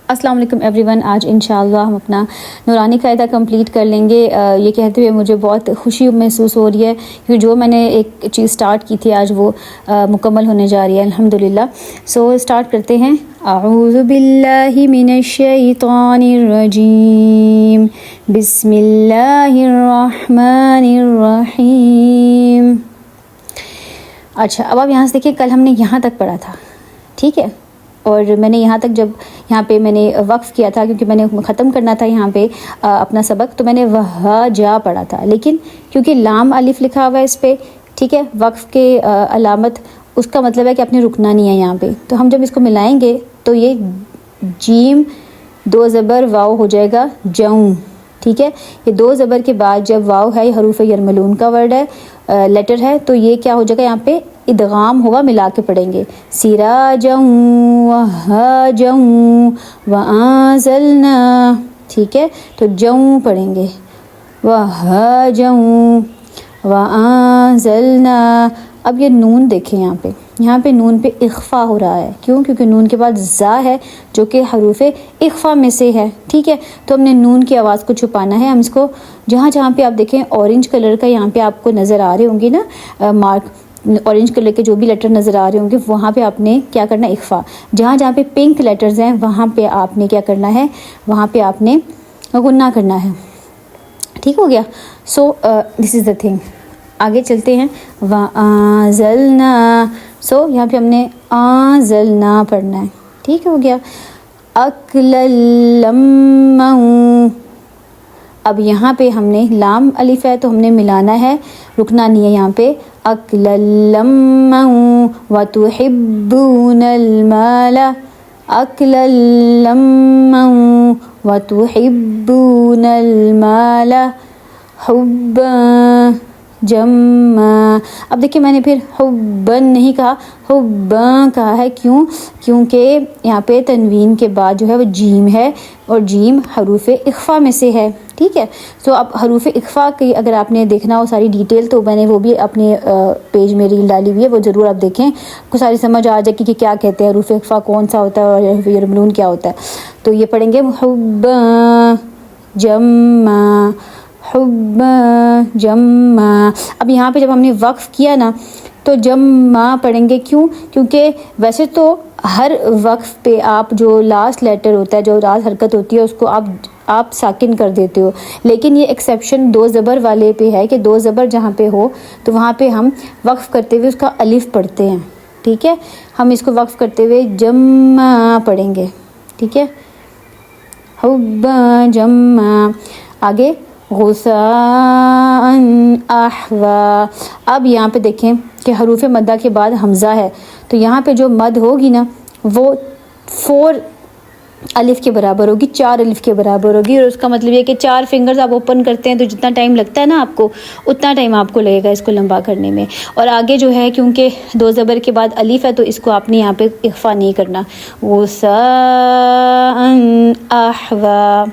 السلام علیکم every one. آج انشاءاللہ ہم اپنا نورانی قاعدہ کمپلیٹ کر لیں گے. یہ کہتے ہوئے مجھے بہت خوشی محسوس ہو رہی ہے کہ جو میں نے ایک چیز سٹارٹ کی تھی آج وہ مکمل ہونے جا رہی ہے الحمدللہ. سو سٹارٹ کرتے ہیں. اعوذ باللہ من الشیطان الرجیم بسم اللہ الرحمن الرحیم. اچھا اب آپ یہاں سے دیکھیں، کل ہم نے یہاں تک پڑھا تھا، ٹھیک ہے، اور میں نے یہاں تک جب یہاں پہ میں نے وقف کیا تھا کیونکہ میں نے ختم کرنا تھا یہاں پہ اپنا سبق، تو میں نے وہا جا پڑھا تھا. لیکن کیونکہ لام الف لکھا ہوا ہے اس پہ، ٹھیک ہے، وقف کے علامت، اس کا مطلب ہے کہ آپ نے رکنا نہیں ہے یہاں پہ. تو ہم جب اس کو ملائیں گے تو یہ جیم دو زبر واو ہو جائے گا جاؤں، ٹھیک ہے. یہ دو زبر کے بعد جب واو ہے، یہ حروف یرملون کا ورڈ ہے، لیٹر ہے، تو یہ کیا ہو جائے گا، یہاں پہ ادغام ہوگا، ملا کے پڑھیں گے. سراجا وہاجا وانزلنا، ٹھیک ہے، تو جاؤں پڑھیں گے، وہاجا وانزلنا. اب یہ نون دیکھیں، یہاں پہ نون پہ اخفا ہو رہا ہے. کیوں؟ کیونکہ نون کے بعد زا ہے جو کہ حروف اخفا میں سے ہے، ٹھیک ہے. تو ہم نے نون کی آواز کو چھپانا ہے. ہم اس کو جہاں پہ آپ دیکھیں اورنج کلر کا یہاں پہ آپ کو نظر آ رہے ہوں گے نا مارک، اورنج کلر کے جو بھی لیٹر نظر آ رہے ہوں گے، وہاں پہ آپ نے کیا کرنا ہے، اخفا. جہاں پہ پنک لیٹرز ہیں وہاں پہ آپ نے کیا کرنا ہے، وہاں پہ آپ نے غنہ کرنا ہے. ٹھیک ہو گیا. سو دس از دا تھنگ. آگے چلتے ہیں. وَأَنزَلْنَا، سو یہاں پہ ہم نے آنزلنا پڑھنا ہے. ٹھیک ہو گیا. أَكْلًا لَمًّا، اب یہاں پہ ہم نے لام الف ہے تو ہم نے ملانا ہے، رکنا نہیں ہے یہاں پہ. أَكْلًا لَمًّا وَتُحِبُّونَ الْمَالَ، أَكْلًا لَمًّا وَتُحِبُّونَ الْمَالَ حُبًّا جما. اب دیکھیں میں نے پھر حبن نہیں کہا، حباں کہا ہے. کیونکہ یہاں پہ تنوین کے بعد جو ہے وہ جیم ہے، اور جیم حروف اخفا میں سے ہے، ٹھیک ہے. سو اب حروف اخفا کی اگر آپ نے دیکھنا ہو ساری ڈیٹیل، تو میں نے وہ بھی اپنے پیج میں ریل ڈالی ہوئی ہے، وہ ضرور آپ دیکھیں، کو ساری سمجھ آ جائے کہ کیا کہتے ہیں، حروف اخفا کون سا ہوتا ہے اور حروف یرملون کیا ہوتا ہے. تو یہ پڑھیں گے حباں جما، حباں جما. اب یہاں پہ جب ہم نے وقف کیا نا تو جما پڑھیں گے. کیونکہ ویسے تو ہر وقف پہ آپ جو لاسٹ لیٹر ہوتا ہے، جو لاسٹ حرکت ہوتی ہے، اس کو آپ ساکن کر دیتے ہو. لیکن یہ ایکسیپشن دو زبر والے پہ ہے کہ دو زبر جہاں پہ ہو تو وہاں پہ ہم وقف کرتے ہوئے اس کا الف پڑھتے ہیں، ٹھیک ہے. ہم اس کو وقف کرتے ہوئے جما پڑھیں گے، ٹھیک ہے. حباں جما. آگے غثاء احوا. اب یہاں پہ دیکھیں کہ حروف مدہ کے بعد حمزہ ہے، تو یہاں پہ جو مد ہوگی نا وہ 4 الف کے برابر ہوگی، 4 الف کے برابر ہوگی. اور اس کا مطلب یہ کہ 4 فنگرز آپ اوپن کرتے ہیں تو جتنا ٹائم لگتا ہے نا آپ کو، اتنا ٹائم آپ کو لگے گا اس کو لمبا کرنے میں. اور آگے جو ہے کیونکہ دو زبر کے بعد الف ہے تو اس کو آپ نے یہاں پہ اخفا نہیں کرنا. غثاء احوا.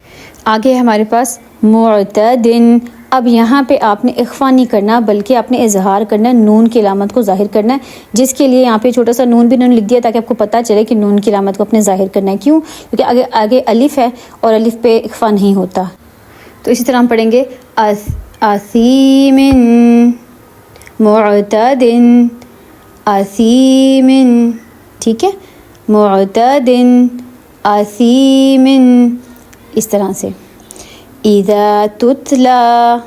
آگے ہمارے پاس معتدن. اب یہاں پہ آپ نے اخفا نہیں کرنا بلکہ آپ نے اظہار کرنا ہے، نون کی علامت کو ظاہر کرنا ہے، جس کے لیے یہاں پہ چھوٹا سا نون بھی انہوں نے لکھ دیا تاکہ آپ کو پتہ چلے کہ نون کی علامت کو اپنے ظاہر کرنا ہے. کیوں؟ کیونکہ آگے الف ہے اور الف پہ اخفا نہیں ہوتا. تو اسی طرح ہم پڑھیں گے اثیم معتدن، اثیم، ٹھیک ہے، معتدن اثیم، اس طرح سے. اذا تتلا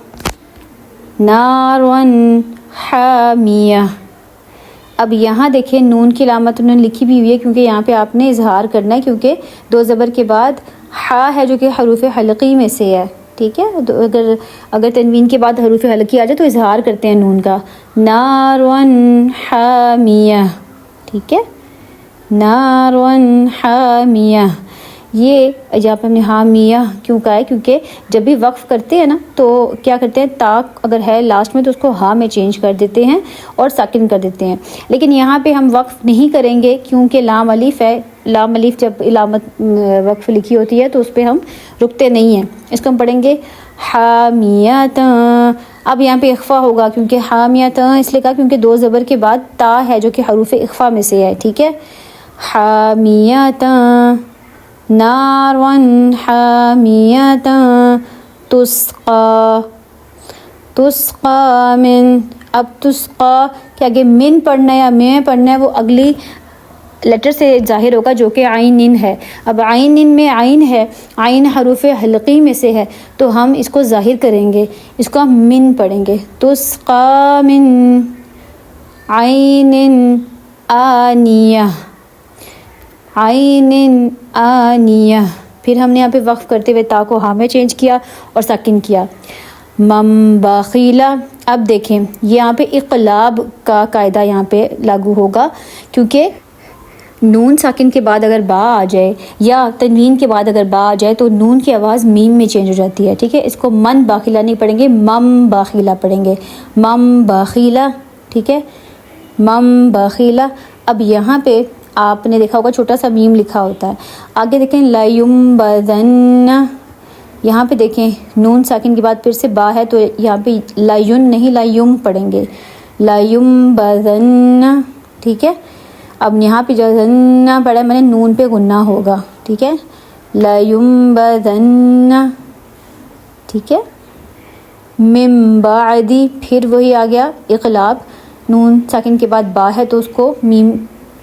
نارا حامیہ. اب یہاں دیکھیں نون کی علامت انہوں نے لکھی بھی ہوئی ہے کیونکہ یہاں پہ آپ نے اظہار کرنا ہے، کیونکہ دو زبر کے بعد حا ہے جو کہ حروف حلقی میں سے ہے، ٹھیک ہے. اگر تنوین کے بعد حروف حلقی آ جائے تو اظہار کرتے ہیں نون کا. نارا حامیہ، ٹھیک ہے، نارا حامیہ. یہ یہاں پہ ہم نے حامیہ کیوں کہا ہے؟ کیونکہ جب بھی وقف کرتے ہیں نا تو کیا کرتے ہیں، تاک اگر ہے لاسٹ میں تو اس کو ہا میں چینج کر دیتے ہیں اور ساکن کر دیتے ہیں. لیکن یہاں پہ ہم وقف نہیں کریں گے کیونکہ لام الف ہے. لام الف جب علامت وقف لکھی ہوتی ہے تو اس پہ ہم رکتے نہیں ہیں. اس کو ہم پڑھیں گے حامیتاں. اب یہاں پہ اخفا ہوگا کیونکہ حامیتاں اس لیے کہا کیونکہ دو زبر کے بعد تا ہے جو کہ حروف اخفا میں سے ہے، ٹھیک ہے. حامیتاں نارن حامیۃ تسقا، تسقا من، اب تسقا کہ آگے من پڑھنا ہے یا میں پڑھنا ہے وہ اگلی لیٹر سے ظاہر ہوگا جو کہ عین نن ہے۔ اب عین نن میں عین ہے، عین حروف حلقی میں سے ہے تو ہم اس کو ظاہر کریں گے، اس کو ہم من پڑھیں گے۔ تسقا من عین آنیہ، عین آنیہ، پھر ہم نے یہاں پہ وقف کرتے ہوئے تا کو ہاں میں چینج کیا اور ساکن کیا۔ مم بخیلا، اب دیکھیں یہاں پہ اقلاب کا قاعدہ یہاں پہ لاگو ہوگا، کیونکہ نون ساکن کے بعد اگر با آ جائے یا تنوین کے بعد اگر با آ جائے تو نون کی آواز میم میں چینج ہو جاتی ہے، ٹھیک ہے۔ اس کو من باخیلا نہیں پڑھیں گے، مم باخیلا پڑھیں گے، مم باخیلا، ٹھیک ہے، مم باخیلا۔ اب یہاں پہ آپ نے دیکھا ہوگا چھوٹا سا میم لکھا ہوتا ہے، آگے دیکھیں لَيُنبَذَنَّ، یہاں پہ دیکھیں نون ساکن کے بعد پھر سے با ہے تو یہاں پہ لَيُن نہیں لَيُم پڑھیں گے، لَيُنبَذَنَّ، ٹھیک ہے۔ اب یہاں پہ جو زنہ پڑھا ہے میں نے نون پہ غنہ ہوگا، ٹھیک ہے، لَيُنبَذَنَّ، ٹھیک ہے۔ مِن بَعْدِ، پھر وہی آ گیا اقلاب، نون ساکن کے بعد با ہے تو اس کو میم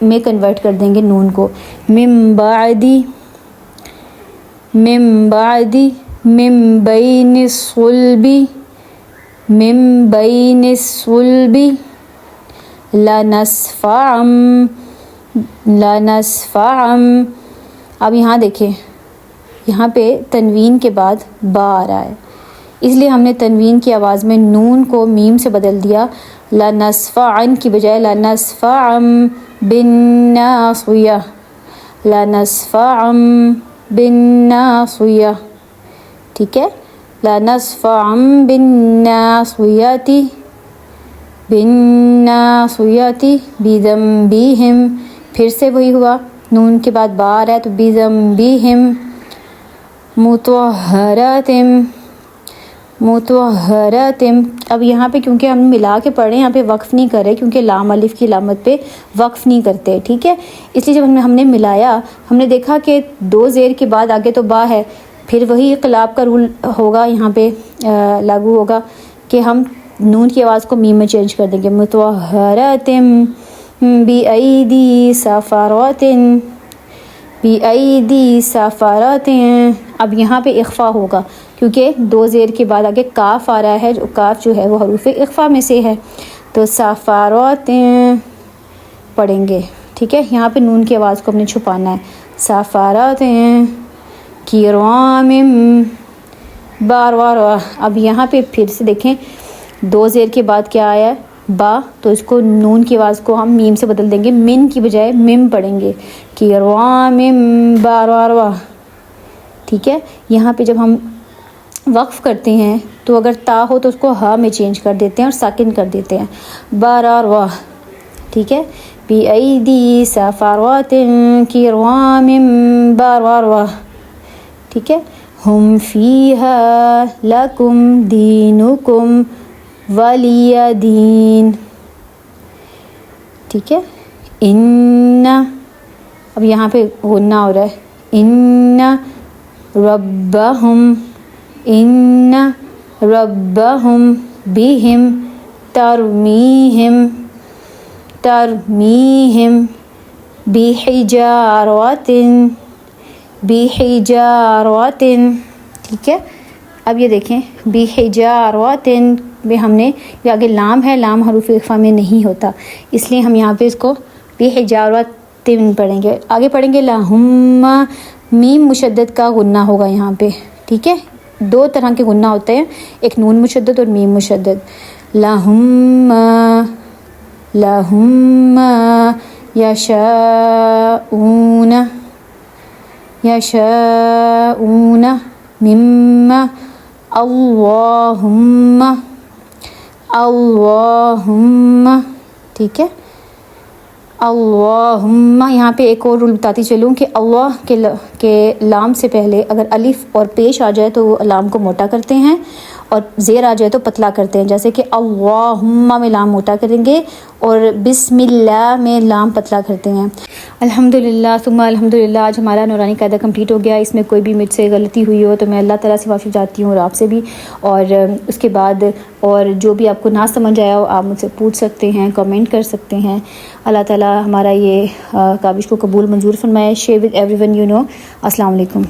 میں کنورٹ کر دیں گے نون کو، مِن بَعْدِ، مِن بَعْدِ، مِن بَيْنِ الصُّلْبِ، مِن بَيْنِ الصُّلْبِ، لَنَسْفَعًا، لَنَسْفَعًا۔ اب یہاں دیکھیں یہاں پہ تنوین کے بعد با آ رہا ہے، اس لیے ہم نے تنوین کی آواز میں نون کو میم سے بدل دیا، لَنَسْفَعًا کی بجائے لَنَسْفَعًا بِالنَّاصِیَةِ، لَنَسْفَعًا بِالنَّاصِیَةِ، ٹھیک ہے، لَنَسْفَعًا بِالنَّاصِیَةِ، بِالنَّاصِیَةِ بِذَنبِهِمْ، پھر سے وہی ہوا، نون کے بعد با آ رہا ہے تو بِذَنبِهِمْ مُطَہَّرَةٍ، مُطَہَّرَةٍ۔ اب یہاں پہ کیونکہ ہم ملا کے پڑھ رہے ہیں، یہاں پہ وقف نہیں کر رہے کیونکہ لام الف کی علامت پہ وقف نہیں کرتے، ٹھیک ہے، اس لیے جب ہم نے ملایا ہم نے دیکھا کہ دو زیر کے بعد آگے تو با ہے، پھر وہی انقلاب کا رول ہوگا یہاں پہ لاگو ہوگا کہ ہم نون کی آواز کو میم میں چینج کر دیں گے، مُطَہَّرَةٍ بِأَيْدِي سَفَرَةٍ، بِأَيْدِي سَفَرَةٍ۔ اب یہاں پہ اخفا ہوگا کیونکہ دو زیر کے بعد آگے کاف آ رہا ہے، جو کاف جو ہے وہ حروف اخفا میں سے ہے، تو سَفَرَةٍ پڑھیں گے، ٹھیک ہے۔ یہاں پہ نون کی آواز کو ہم نے چھپانا ہے، سَفَرَةٍ کِرَامٍ بَرَرَةٍ۔ اب یہاں پہ پھر سے دیکھیں دو زیر کے بعد کیا آیا ہے با، تو اس کو نون کی آواز کو ہم میم سے بدل دیں گے، من کی بجائے مم پڑھیں گے، کِرَامٍ بَرَرَةٍ، ٹھیک ہے۔ یہاں پہ جب ہم وقف کرتے ہیں تو اگر تا ہو تو اس کو ہا میں چینج کر دیتے ہیں اور ساکن کر دیتے ہیں، بَرَرَةٍ، ٹھیک ہے، بِأَيْدِي سَفَرَةٍ کِرَامٍ بَرَرَةٍ، ٹھیک ہے۔ ہم فیہا لکم دینکم ولی دین، ٹھیک ہے۔ ان، اب یہاں پہ غنہ ہو رہا ہے، ان ربہم، ان ربہم بہم ترمیہم، ترمیہم بحجارۃ، بحجارۃ، ٹھیک ہے۔ اب یہ دیکھیں بحجارۃ میں ہم نے یہ آگے لام ہے، لام حروف اخفا میں نہیں ہوتا، اس لیے ہم یہاں پہ اس کو بحجارۃ پڑھیں گے۔ آگے پڑھیں گے لہم، میم مشدد کا غنہ ہوگا یہاں پہ، ٹھیک ہے۔ دو طرح کے غنہ ہوتے ہیں، ایک نون مشدد اور میم مشدد، لہم، لہم یشاؤون، یشاؤون مما، اللہم، اللہم، ٹھیک ہے، اللہم۔ یہاں پہ ایک اور رول بتاتی چلوں کہ اللہ کے لام سے پہلے اگر الف اور پیش آ جائے تو وہ لام کو موٹا کرتے ہیں، اور زیر آ جائے تو پتلا کرتے ہیں، جیسے کہ اللہم میں لام موٹا کریں گے اور بسم اللہ میں لام پتلا کرتے ہیں۔ الحمدللہ ثم الحمدللہ آج ہمارا نورانی قاعدہ کمپلیٹ ہو گیا. اس میں کوئی بھی مجھ سے غلطی ہوئی ہو تو میں اللہ تعالیٰ سے معافی چاہتی ہوں اور آپ سے بھی. اور اس کے بعد اور جو بھی آپ کو نہ سمجھ آیا ہو آپ مجھ سے پوچھ سکتے ہیں, کمنٹ کر سکتے ہیں. اللہ تعالیٰ ہمارا یہ کاوش کو قبول منظور فرمائے. Share with everyone you know. السلام علیکم.